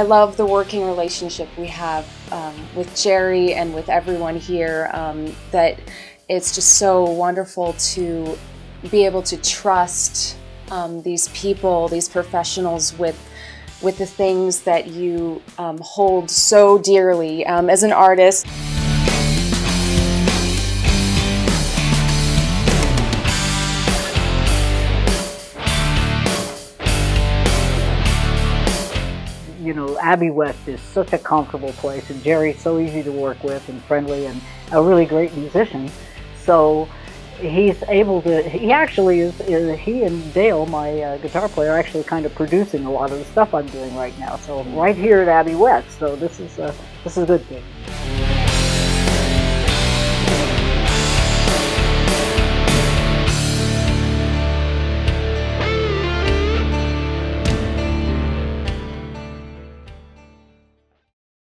I love the working relationship we have with Jerry and with everyone here, that it's just so wonderful to be able to trust these people, these professionals with the things that you hold so dearly as an artist. You know, Abbey West is such a comfortable place, and Jerry's so easy to work with and friendly and a really great musician. So he's able to, he actually he and Dale, my guitar player, are actually kind of producing a lot of the stuff I'm doing right now. So right here at Abbey West, so this is a good thing.